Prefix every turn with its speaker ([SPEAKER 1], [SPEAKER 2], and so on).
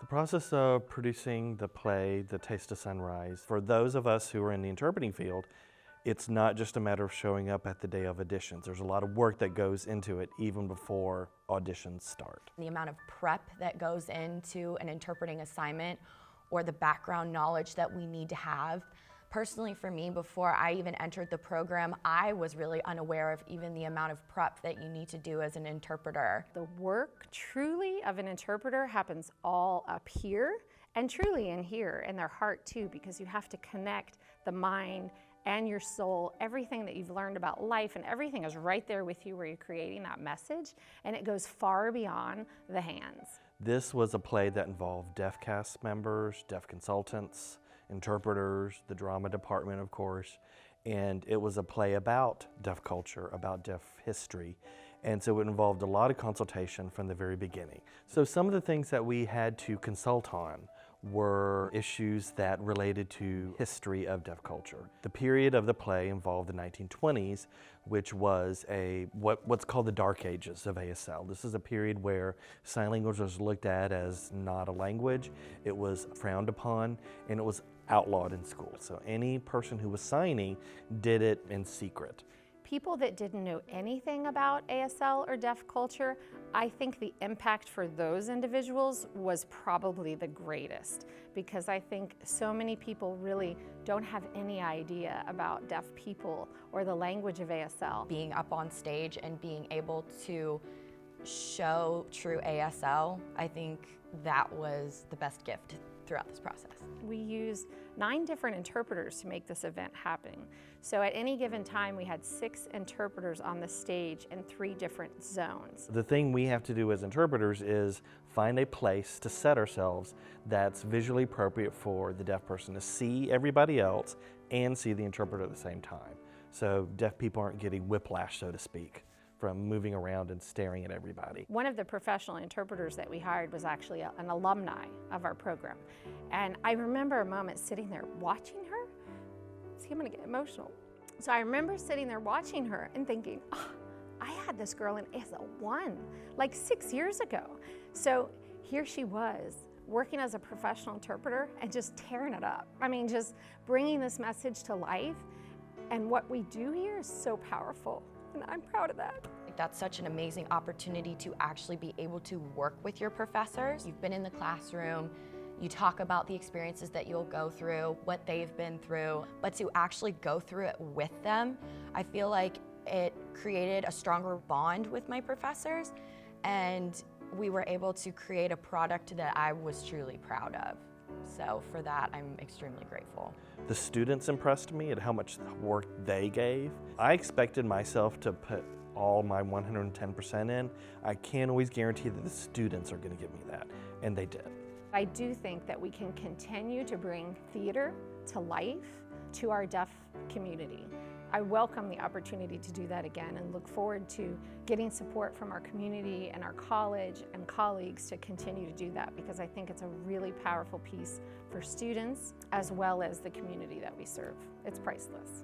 [SPEAKER 1] The process of producing the play, The Taste of Sunrise, for those of us who are in the interpreting field, it's not just a matter of showing up at the day of auditions. There's a lot of work that goes into it even before auditions start.
[SPEAKER 2] The amount of prep that goes into an interpreting assignment or the background knowledge that we need to have. Personally for me, before I even entered the program, I was really unaware of even the amount of prep that you need to do as an interpreter.
[SPEAKER 3] The work truly of an interpreter happens all up here and truly in here, in their heart too, because you have to connect the mind and your soul, everything that you've learned about life, and everything is right there with you where you're creating that message, and it goes far beyond the hands.
[SPEAKER 1] This was a play that involved deaf cast members, deaf consultants, interpreters, the drama department, of course, and it was a play about deaf culture, about deaf history, and so it involved a lot of consultation from the very beginning. So some of the things that we had to consult on were issues that related to history of deaf culture. The period of the play involved the 1920s, which was what's called the Dark Ages of ASL. This is a period where sign language was looked at as not a language. It was frowned upon, and it was outlawed in school. So any person who was signing did it in secret.
[SPEAKER 3] People that didn't know anything about ASL or deaf culture, I think the impact for those individuals was probably the greatest, because I think so many people really don't have any idea about deaf people or the language of ASL.
[SPEAKER 2] Being up on stage and being able to show true ASL, I think that was the best gift throughout this process.
[SPEAKER 3] We used 9 different interpreters to make this event happen. So at any given time, we had 6 interpreters on the stage in 3 different zones.
[SPEAKER 1] The thing we have to do as interpreters is find a place to set ourselves that's visually appropriate for the deaf person to see everybody else and see the interpreter at the same time. So deaf people aren't getting whiplash, so to speak, from moving around and staring at everybody.
[SPEAKER 3] One of the professional interpreters that we hired was actually an alumni of our program. And I remember a moment sitting there watching her. See, I'm gonna get emotional. So I remember sitting there watching her and thinking, oh, I had this girl in ASL 1, like 6 years ago. So here she was, working as a professional interpreter and just tearing it up. I mean, just bringing this message to life. And what we do here is so powerful. And I'm proud of that.
[SPEAKER 2] That's such an amazing opportunity to actually be able to work with your professors. You've been in the classroom, you talk about the experiences that you'll go through, what they've been through, but to actually go through it with them, I feel like it created a stronger bond with my professors, and we were able to create a product that I was truly proud of. So for that, I'm extremely grateful.
[SPEAKER 1] The students impressed me at how much work they gave. I expected myself to put all my 110% in. I can't always guarantee that the students are going to give me that, and they did.
[SPEAKER 3] I do think that we can continue to bring theater to life to our deaf community. I welcome the opportunity to do that again and look forward to getting support from our community and our college and colleagues to continue to do that, because I think it's a really powerful piece for students as well as the community that we serve. It's priceless.